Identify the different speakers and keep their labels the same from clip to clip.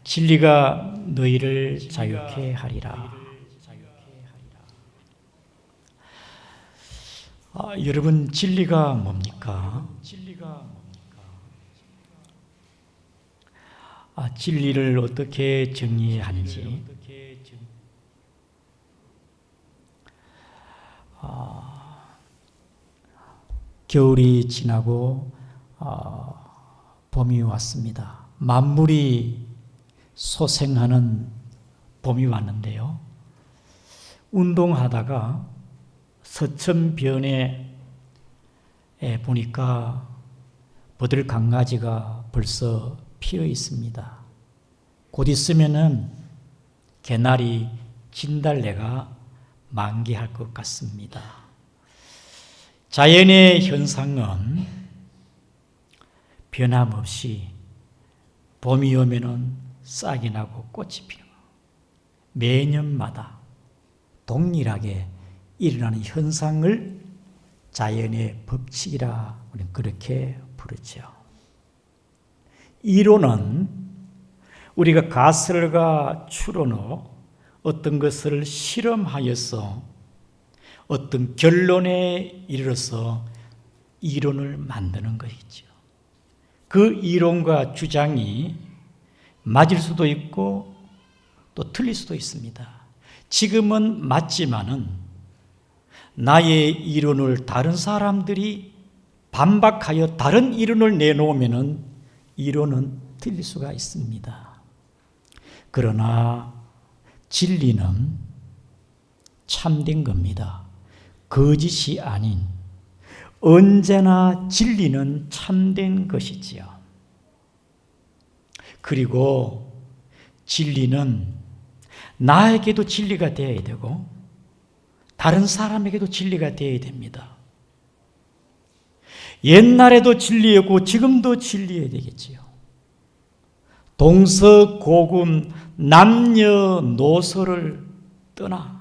Speaker 1: 진리가 너희를 자유케 하리라. 여러분, 진리가 뭡니까? 진리를 어떻게 정의하는지 겨울이 지나고 봄이 왔습니다. 만물이 소생하는 봄이 왔는데요. 운동하다가 서천변에 보니까 버들강아지가 벌써 피어 있습니다. 곧 있으면은 개나리, 진달래가 만개할 것 같습니다. 자연의 현상은 변함없이 봄이 오면은 싹이 나고 꽃이 피고 매년마다 동일하게 일어나는 현상을 자연의 법칙이라 우리는 그렇게 부르죠. 이론은 우리가 가설과 추론으로 어떤 것을 실험하여서 어떤 결론에 이르러서 이론을 만드는 것이죠. 그 이론과 주장이 맞을 수도 있고 또 틀릴 수도 있습니다. 지금은 맞지만은 나의 이론을 다른 사람들이 반박하여 다른 이론을 내놓으면은 이론은 틀릴 수가 있습니다. 그러나 진리는 참된 겁니다. 거짓이 아닌 언제나 진리는 참된 것이지요. 그리고 진리는 나에게도 진리가 되어야 되고 다른 사람에게도 진리가 되어야 됩니다. 옛날에도 진리였고 지금도 진리해야 되겠지요. 동서고금 남녀노소를 떠나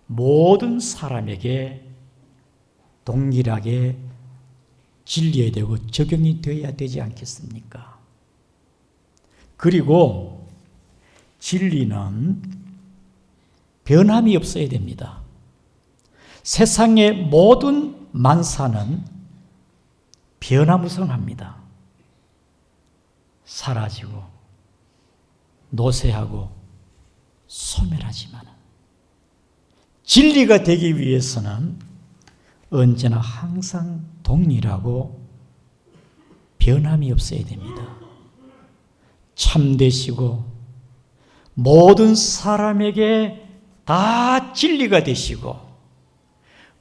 Speaker 1: 모든 사람에게 동일하게 진리해야 되고 적용이 되어야 되지 않겠습니까? 그리고 진리는 변함이 없어야 됩니다. 세상의 모든 만사는 변화무성합니다. 사라지고 노쇠하고 소멸하지만 진리가 되기 위해서는 언제나 항상 동일하고 변함이 없어야 됩니다. 참되시고 모든 사람에게 다 진리가 되시고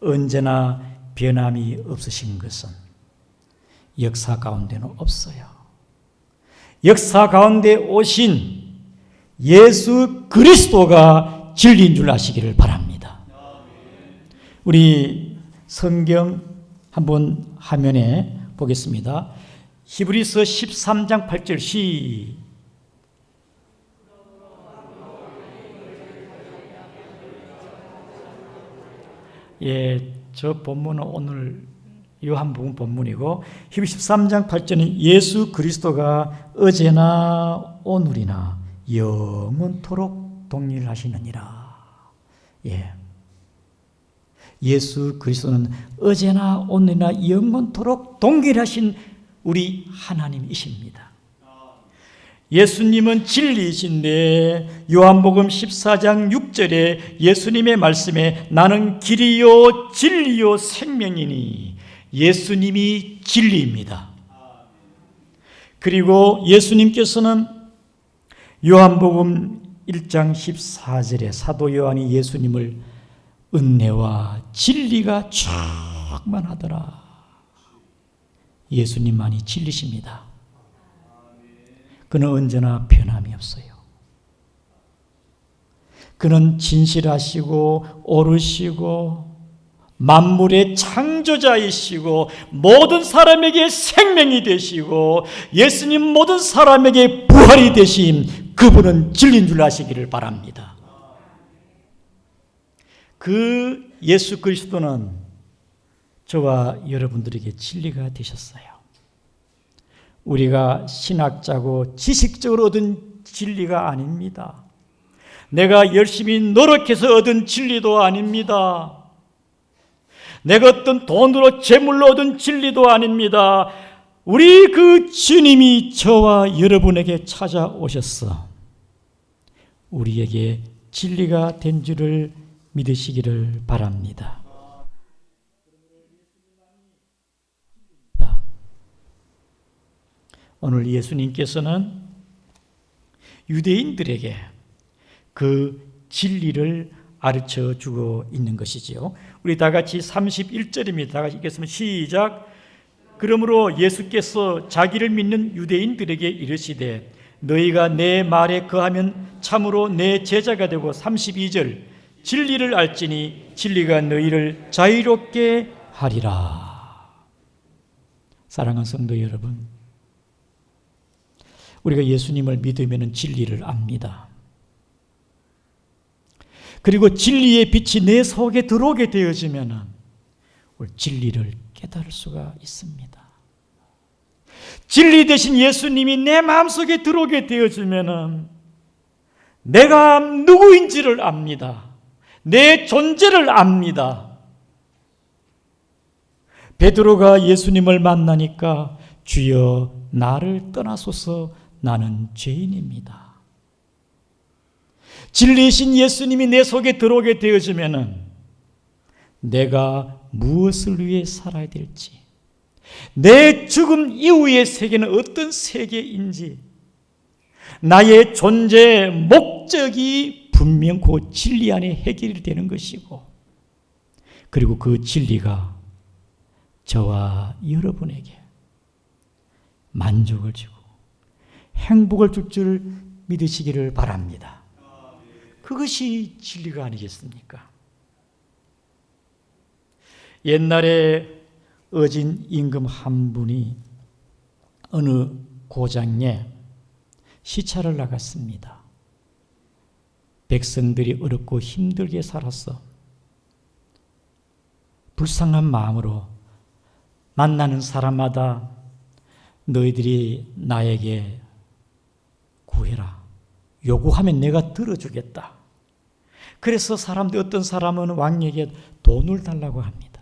Speaker 1: 언제나 변함이 없으신 것은 역사 가운데는 없어요. 역사 가운데 오신 예수 그리스도가 진리인 줄 아시기를 바랍니다. 우리 성경 한번 화면에 보겠습니다. 히브리서 13장 8절 저 본문은 오늘 요한복음 본문이고 히브리 13장 8절은 예수 그리스도가 어제나 오늘이나 영원토록 동일하시느니라. 예수 그리스도는 어제나 오늘이나 영원토록 동일하신 우리 하나님이십니다. 예수님은 진리이신데 요한복음 14장 6절에 예수님의 말씀에 나는 길이요 진리요 생명이니 예수님이 진리입니다. 그리고 예수님께서는 요한복음 1장 14절에 사도 요한이 예수님을 은혜와 진리가 충만하더라. 예수님만이 진리십니다. 그는 언제나 변함이 없어요. 그는 진실하시고 옳으시고 만물의 창조자이시고 모든 사람에게 생명이 되시고 예수님 모든 사람에게 부활이 되신 그분은 진리인 줄 아시기를 바랍니다. 그 예수 그리스도는 저와 여러분들에게 진리가 되셨어요. 우리가 신학자고 지식적으로 얻은 진리가 아닙니다. 내가 열심히 노력해서 얻은 진리도 아닙니다. 내가 어떤 돈으로 재물로 얻은 진리도 아닙니다. 우리 그 주님이 저와 여러분에게 찾아오셨어 우리에게 진리가 된 줄을 믿으시기를 바랍니다. 오늘 예수님께서는 유대인들에게 그 진리를 가르쳐 주고 있는 것이지요. 우리 다 같이 31절입니다. 다 같이 읽겠습니다. 시작. 그러므로 예수께서 자기를 믿는 유대인들에게 이르시되 너희가 내 말에 거하면 참으로 내 제자가 되고 32절 진리를 알지니 진리가 너희를 자유롭게 하리라. 사랑하는 성도 여러분, 우리가 예수님을 믿으면 진리를 압니다. 그리고 진리의 빛이 내 속에 들어오게 되어지면 진리를 깨달을 수가 있습니다. 진리 대신 예수님이 내 마음속에 들어오게 되어지면 내가 누구인지를 압니다. 내 존재를 압니다. 베드로가 예수님을 만나니까 주여 나를 떠나소서 나는 죄인입니다. 진리이신 예수님이 내 속에 들어오게 되어지면 내가 무엇을 위해 살아야 될지, 내 죽음 이후의 세계는 어떤 세계인지, 나의 존재 목적이 분명 그 진리 안에 해결이 되는 것이고, 그리고 그 진리가 저와 여러분에게 만족을 주고 행복을 줄 줄 믿으시기를 바랍니다. 그것이 진리가 아니겠습니까? 옛날에 어진 임금 한 분이 어느 고장에 시찰을 나갔습니다. 백성들이 어렵고 힘들게 살았어. 불쌍한 마음으로 만나는 사람마다 너희들이 나에게 구해라. 요구하면 내가 들어주겠다. 그래서 어떤 사람은 왕에게 돈을 달라고 합니다.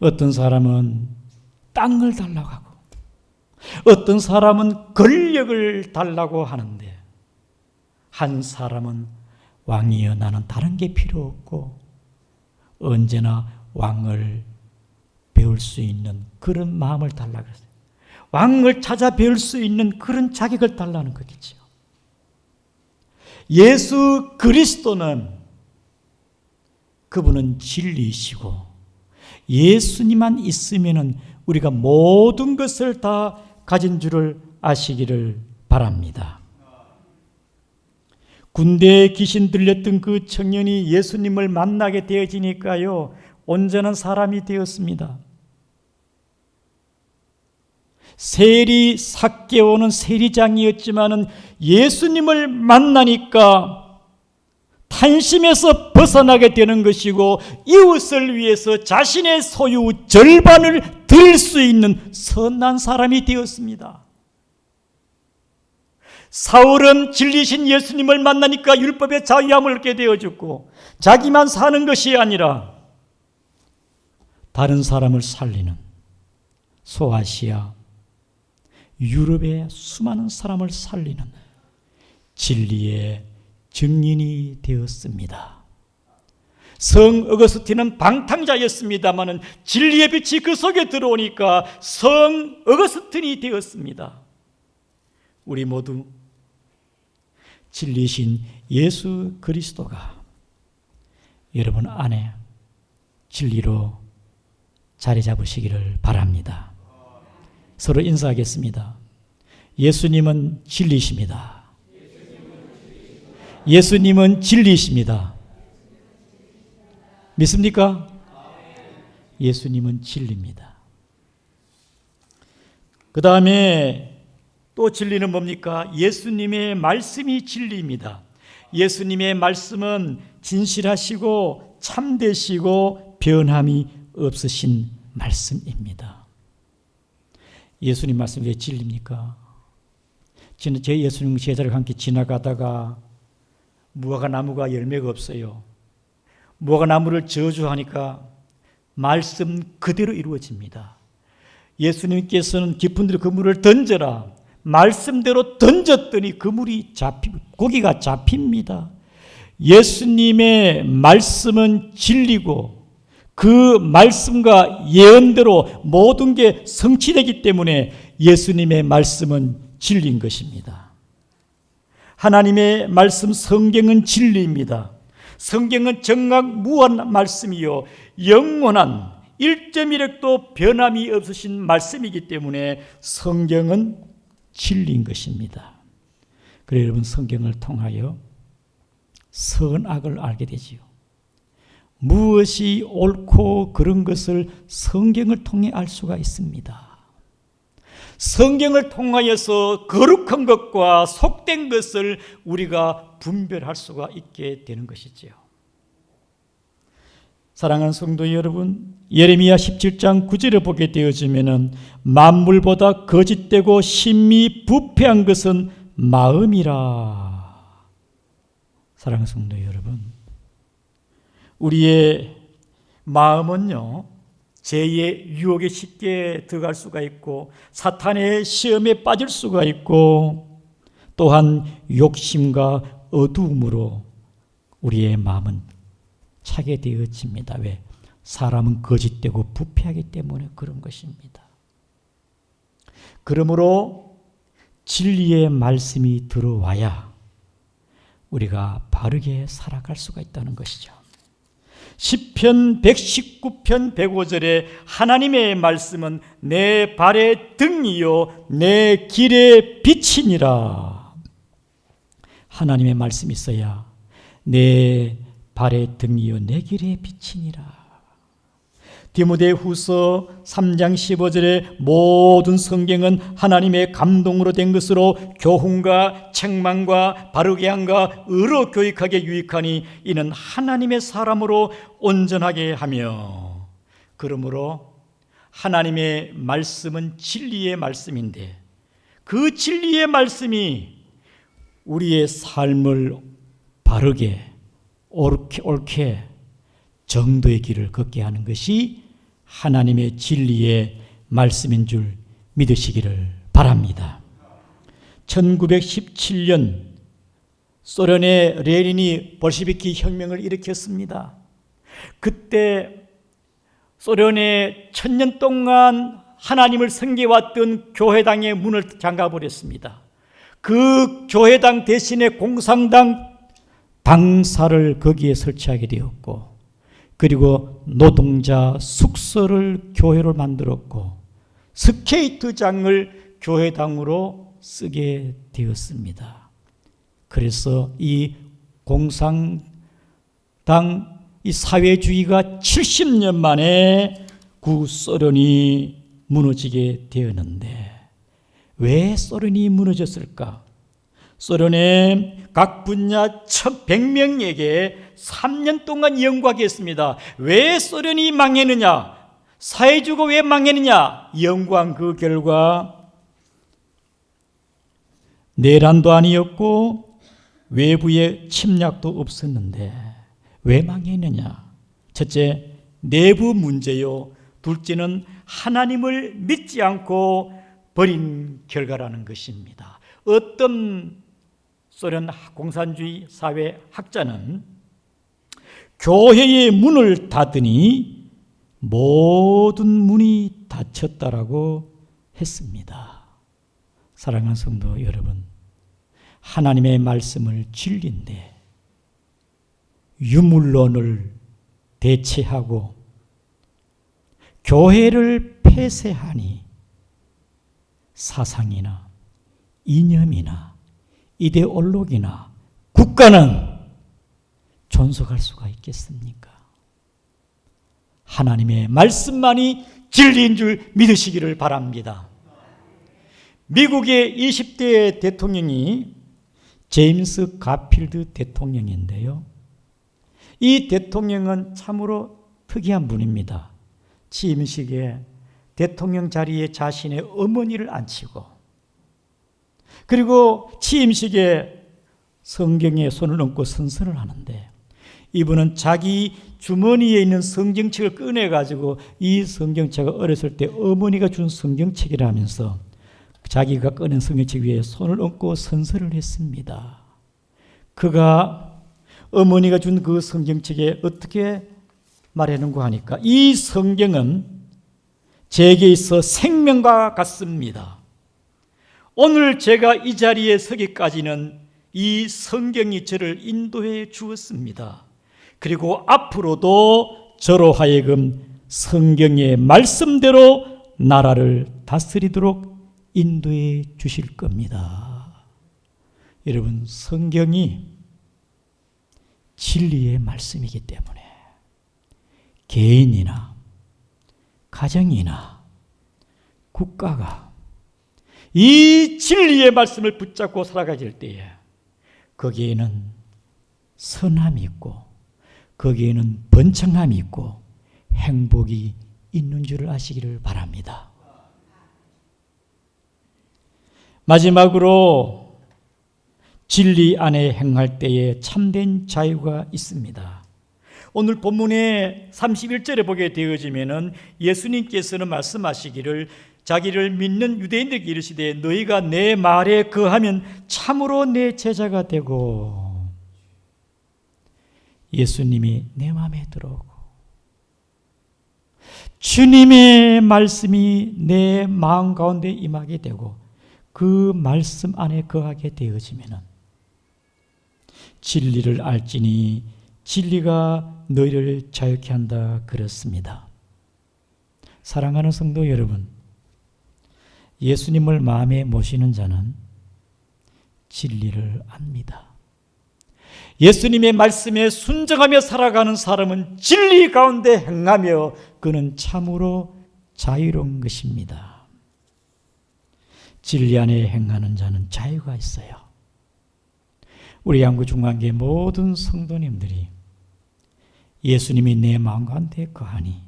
Speaker 1: 어떤 사람은 땅을 달라고 하고, 어떤 사람은 권력을 달라고 하는데, 한 사람은 왕이여 나는 다른 게 필요 없고 언제나 왕을 배울 수 있는 그런 마음을 달라고 했어요. 왕을 찾아 배울 수 있는 그런 자격을 달라는 거겠죠. 예수 그리스도는 그분은 진리이시고 예수님만 있으면 우리가 모든 것을 다 가진 줄을 아시기를 바랍니다. 군대에 귀신 들렸던 그 청년이 예수님을 만나게 되어지니까요, 온전한 사람이 되었습니다. 세리 삭개오는 세리장이었지만은 예수님을 만나니까 탄심에서 벗어나게 되는 것이고, 이웃을 위해서 자신의 소유 절반을 드릴 수 있는 선한 사람이 되었습니다. 사울은 진리신 예수님을 만나니까 율법의 자유함을 얻게 되어졌고, 자기만 사는 것이 아니라 다른 사람을 살리는 소아시아, 유럽의 수많은 사람을 살리는 진리의 증인이 되었습니다. 성 어거스틴은 방탕자였습니다마는 진리의 빛이 그 속에 들어오니까 성 어거스틴이 되었습니다. 우리 모두 진리신 예수 그리스도가 여러분 안에 진리로 자리 잡으시기를 바랍니다. 서로 인사하겠습니다. 예수님은 진리십니다. 예수님은 진리십니다. 믿습니까? 예수님은 진리입니다. 그 다음에 또 진리는 뭡니까? 예수님의 말씀이 진리입니다. 예수님의 말씀은 진실하시고 참되시고 변함이 없으신 말씀입니다. 예수님 말씀이 왜 진리입니까? 저는 제 예수님 제자들과 함께 지나가다가 무화과 나무가 열매가 없어요. 무화과 나무를 저주하니까 말씀 그대로 이루어집니다. 예수님께서는 깊은 데로 그물을 던져라. 말씀대로 던졌더니 그물이 고기가 잡힙니다. 예수님의 말씀은 진리고 그 말씀과 예언대로 모든 게 성취되기 때문에 예수님의 말씀은 진리인 것입니다. 하나님의 말씀 성경은 진리입니다. 성경은 정확무한 말씀이요 영원한 1.1획도 변함이 없으신 말씀이기 때문에 성경은 진리인 것입니다. 그래서 여러분 성경을 통하여 선악을 알게 되지요. 무엇이 옳고 그런 것을 성경을 통해 알 수가 있습니다. 성경을 통하여서 거룩한 것과 속된 것을 우리가 분별할 수가 있게 되는 것이지요. 사랑하는 성도 여러분, 예레미야 17장 9절을 보게 되어지면은 만물보다 거짓되고 심히 부패한 것은 마음이라. 사랑하는 성도 여러분, 우리의 마음은요 죄의 유혹에 쉽게 들어갈 수가 있고 사탄의 시험에 빠질 수가 있고 또한 욕심과 어두움으로 우리의 마음은 차게 되어집니다. 왜? 사람은 거짓되고 부패하기 때문에 그런 것입니다. 그러므로 진리의 말씀이 들어와야 우리가 바르게 살아갈 수가 있다는 것이죠. 시편 119편 105절에 하나님의 말씀은 내 발의 등이요 내 길의 빛이니라. 하나님의 말씀이 있어야 내 발의 등이요 내 길의 빛이니라. 디모데후서 3장 15절에 모든 성경은 하나님의 감동으로 된 것으로 교훈과 책망과 바르게 함과 의로 교육하게 유익하니 이는 하나님의 사람으로 온전하게 하며. 그러므로 하나님의 말씀은 진리의 말씀인데 그 진리의 말씀이 우리의 삶을 바르게 옳게 정도의 길을 걷게 하는 것이 하나님의 진리의 말씀인 줄 믿으시기를 바랍니다. 1917년 소련의 레닌이 볼시비키 혁명을 일으켰습니다. 그때 소련의 1000년 동안 하나님을 섬겨왔던 교회당의 문을 잠가버렸습니다. 그 교회당 대신에 공산당 당사를 거기에 설치하게 되었고 그리고 노동자 숙소를 교회로 만들었고 스케이트장을 교회당으로 쓰게 되었습니다. 그래서 이 공산당 이 사회주의가 70년 만에 구소련이 무너지게 되었는데 왜 소련이 무너졌을까? 소련의 각 분야 1,100명에게 3년 동안 연구하게 했습니다. 왜 소련이 망했느냐? 사회주의가 왜 망했느냐? 연구한 그 결과 내란도 아니었고 외부의 침략도 없었는데 왜 망했느냐? 첫째, 내부 문제요. 둘째는 하나님을 믿지 않고 버린 결과라는 것입니다. 어떤 소련 공산주의 사회 학자는 교회의 문을 닫으니 모든 문이 닫혔다라고 했습니다. 사랑하는 성도 여러분, 하나님의 말씀을 진리인데 유물론을 대체하고 교회를 폐쇄하니 사상이나 이념이나 이데올로기나 국가는 존속할 수가 있겠습니까? 하나님의 말씀만이 진리인 줄 믿으시기를 바랍니다. 미국의 20대 대통령이 제임스 가필드 대통령인데요. 이 대통령은 참으로 특이한 분입니다. 취임식에 대통령 자리에 자신의 어머니를 앉히고, 그리고 취임식에 성경에 손을 얹고 선서를 하는데, 이분은 자기 주머니에 있는 성경책을 꺼내가지고 이 성경책을 어렸을 때 어머니가 준 성경책이라 하면서 자기가 꺼낸 성경책 위에 손을 얹고 선서를 했습니다. 그가 어머니가 준 그 성경책에 어떻게 말하는가 하니까, 이 성경은 제게 있어 생명과 같습니다. 오늘 제가 이 자리에 서기까지는 이 성경이 저를 인도해 주었습니다. 그리고 앞으로도 저로 하여금 성경의 말씀대로 나라를 다스리도록 인도해 주실 겁니다. 여러분, 성경이 진리의 말씀이기 때문에 개인이나 가정이나 국가가 이 진리의 말씀을 붙잡고 살아가질 때에 거기에는 선함이 있고, 거기에는 번창함이 있고, 행복이 있는 줄을 아시기를 바랍니다. 마지막으로 진리 안에 행할 때에 참된 자유가 있습니다. 오늘 본문의 31절에 보게 되어지면은 예수님께서는 말씀하시기를 자기를 믿는 유대인들에게 이르시되 너희가 내 말에 거하면 참으로 내 제자가 되고, 예수님이 내 마음에 들어오고 주님의 말씀이 내 마음 가운데 임하게 되고 그 말씀 안에 거하게 되어지면은 진리를 알지니 진리가 너희를 자유케 한다 그렇습니다. 사랑하는 성도 여러분, 예수님을 마음에 모시는 자는 진리를 압니다. 예수님의 말씀에 순종하며 살아가는 사람은 진리 가운데 행하며 그는 참으로 자유로운 것입니다. 진리 안에 행하는 자는 자유가 있어요. 우리 양구중앙교회 모든 성도님들이 예수님이 내 마음 가운데 거하니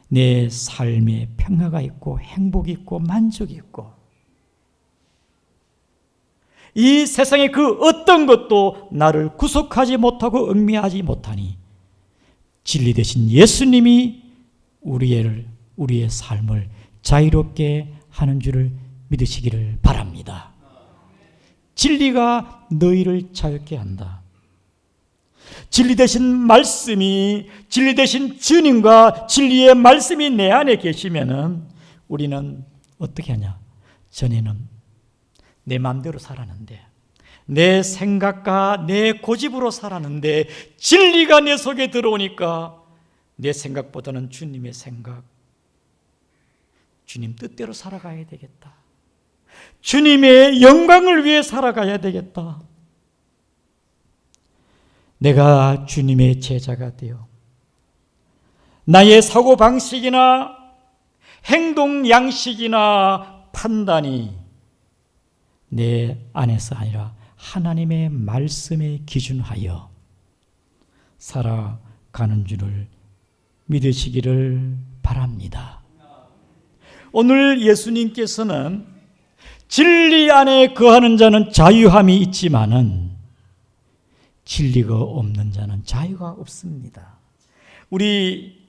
Speaker 1: 내 삶에 평화가 있고 행복이 있고 만족이 있고 이 세상의 그 어떤 것도 나를 구속하지 못하고 얽매하지 못하니 진리 되신 예수님이 우리의 삶을 자유롭게 하는 줄을 믿으시기를 바랍니다. 진리가 너희를 자유케 한다. 진리 되신 말씀이, 진리 되신 주님과 진리의 말씀이 내 안에 계시면은 우리는 어떻게 하냐? 전에는 내 마음대로 살았는데, 내 생각과 내 고집으로 살았는데 진리가 내 속에 들어오니까 내 생각보다는 주님의 생각, 주님 뜻대로 살아가야 되겠다. 주님의 영광을 위해 살아가야 되겠다. 내가 주님의 제자가 되어 나의 사고방식이나 행동 양식이나 판단이 내 안에서 아니라 하나님의 말씀에 기준하여 살아가는 줄을 믿으시기를 바랍니다. 오늘 예수님께서는 진리 안에 거하는 자는 자유함이 있지만은 진리가 없는 자는 자유가 없습니다. 우리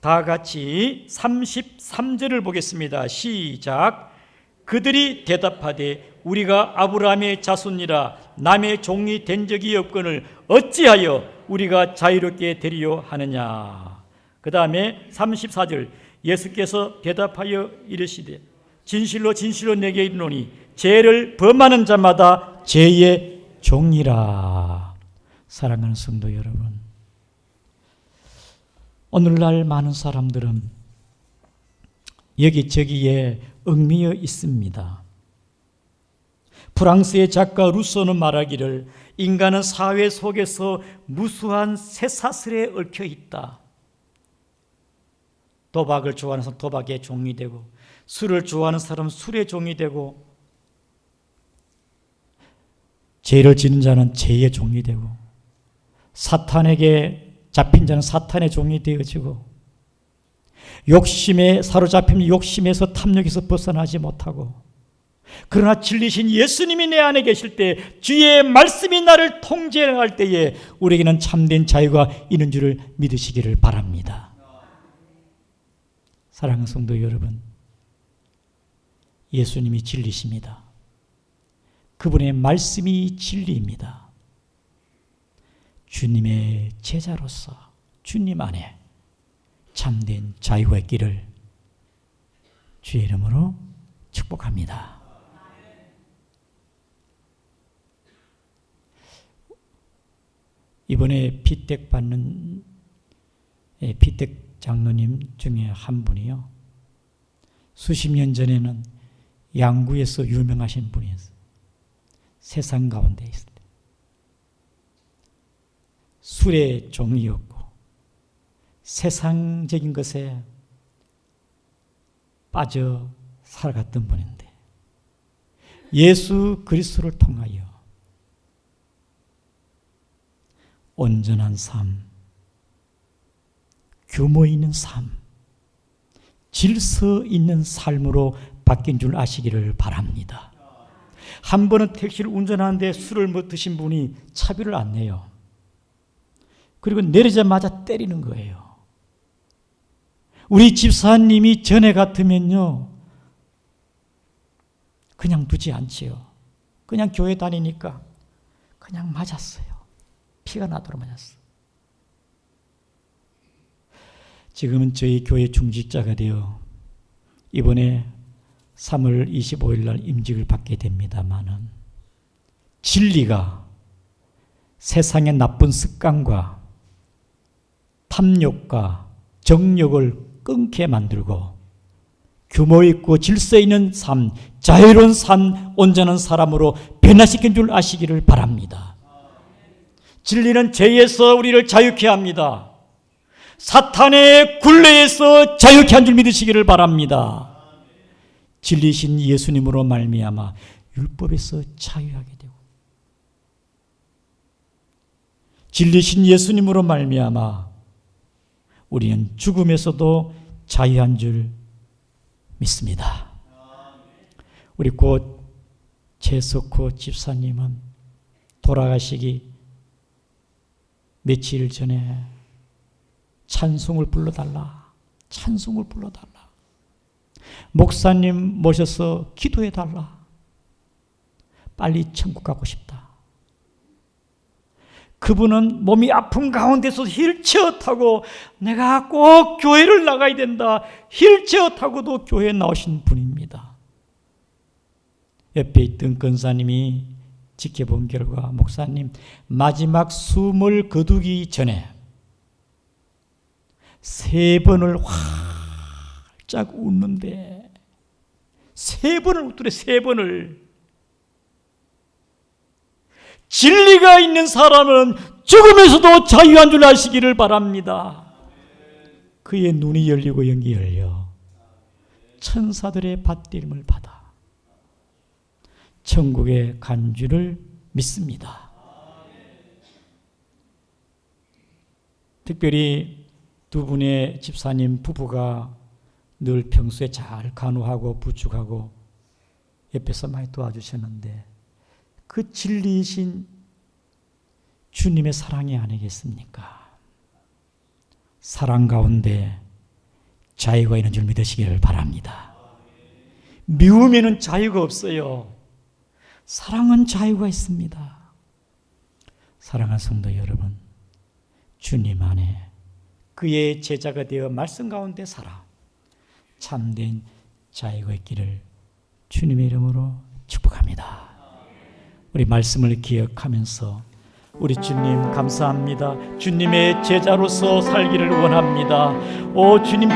Speaker 1: 다 같이 33절을 보겠습니다. 시작. 그들이 대답하되 우리가 아브라함의 자손이라 남의 종이 된 적이 없거늘 어찌하여 우리가 자유롭게 되리요 하느냐. 그 다음에 34절. 예수께서 대답하여 이르시되 진실로 진실로 내게 이르노니 죄를 범하는 자마다 죄의 종이라. 사랑하는 성도 여러분, 오늘날 많은 사람들은 여기저기에 얽매여 있습니다. 프랑스의 작가 루소는 말하기를 인간은 사회 속에서 무수한 쇠사슬에 얽혀 있다. 도박을 좋아하는 사람은 도박의 종이 되고, 술을 좋아하는 사람은 술의 종이 되고, 죄를 지는 자는 죄의 종이 되고, 사탄에게 잡힌 자는 사탄의 종이 되어지고, 욕심에 사로잡힌 욕심에서 탐욕에서 벗어나지 못하고, 그러나 진리신 예수님이 내 안에 계실 때, 주의 말씀이 나를 통제할 때에 우리에게는 참된 자유가 있는 줄을 믿으시기를 바랍니다. 사랑하는 성도 여러분, 예수님이 진리십니다. 그분의 말씀이 진리입니다. 주님의 제자로서 주님 안에 참된 자유가 있기를 주의 이름으로 축복합니다. 이번에 피택 받는 피택 장로님 중에 한 분이요, 수십 년 전에는 양구에서 유명하신 분이었어요. 세상 가운데 있을 때 술의 종이었고 세상적인 것에 빠져 살아갔던 분인데, 예수 그리스도를 통하여 온전한 삶, 규모 있는 삶, 질서 있는 삶으로 바뀐 줄 아시기를 바랍니다. 한 번은 택시를 운전하는데 술을 못 드신 분이 차비를 안 내요. 그리고 내리자마자 때리는 거예요. 우리 집사님이 전에 같으면요, 그냥 두지 않지요. 그냥 교회 다니니까 그냥 맞았어요. 피가 나도록 맞았어. 지금은 저희 교회 중직자가 되어 이번에 3월 25일 날 임직을 받게 됩니다마는, 진리가 세상의 나쁜 습관과 탐욕과 정욕을 끊게 만들고 규모 있고 질서 있는 삶, 자유로운 삶, 온전한 사람으로 변화시킨 줄 아시기를 바랍니다. 진리는 죄에서 우리를 자유케 합니다. 사탄의 굴레에서 자유케 한 줄 믿으시기를 바랍니다. 진리신 예수님으로 말미암아 율법에서 자유하게 되고, 진리신 예수님으로 말미암아 우리는 죽음에서도 자유한 줄 믿습니다. 우리 곧 최석호 집사님은 돌아가시기 며칠 전에 찬송을 불러달라, 찬송을 불러달라, 목사님 모셔서 기도해달라, 빨리 천국 가고 싶다. 그분은 몸이 아픈 가운데서 휠체어 타고 내가 꼭 교회를 나가야 된다, 휠체어 타고도 교회에 나오신 분입니다. 옆에 있던 권사님이 지켜본 결과, 목사님 마지막 숨을 거두기 전에 3번을 활짝 웃는데, 3번을 웃더래. 3번을. 진리가 있는 사람은 죽음에서도 자유한 줄 아시기를 바랍니다. 그의 눈이 열리고 영이 열려 천사들의 받들림을 받아 천국에 간 줄을 믿습니다. 특별히 두 분의 집사님 부부가 늘 평소에 잘 간호하고 부축하고 옆에서 많이 도와주셨는데, 그 진리이신 주님의 사랑이 아니겠습니까? 사랑 가운데 자유가 있는 줄 믿으시기를 바랍니다. 미움에는 자유가 없어요. 사랑은 자유가 있습니다. 사랑하는 성도 여러분, 주님 안에 그의 제자가 되어 말씀 가운데 살아 참된 자유가 있기를 주님의 이름으로 축복합니다. 우리 말씀을 기억하면서 우리 주님 감사합니다. 주님의 제자로서 살기를 원합니다. 오 주님,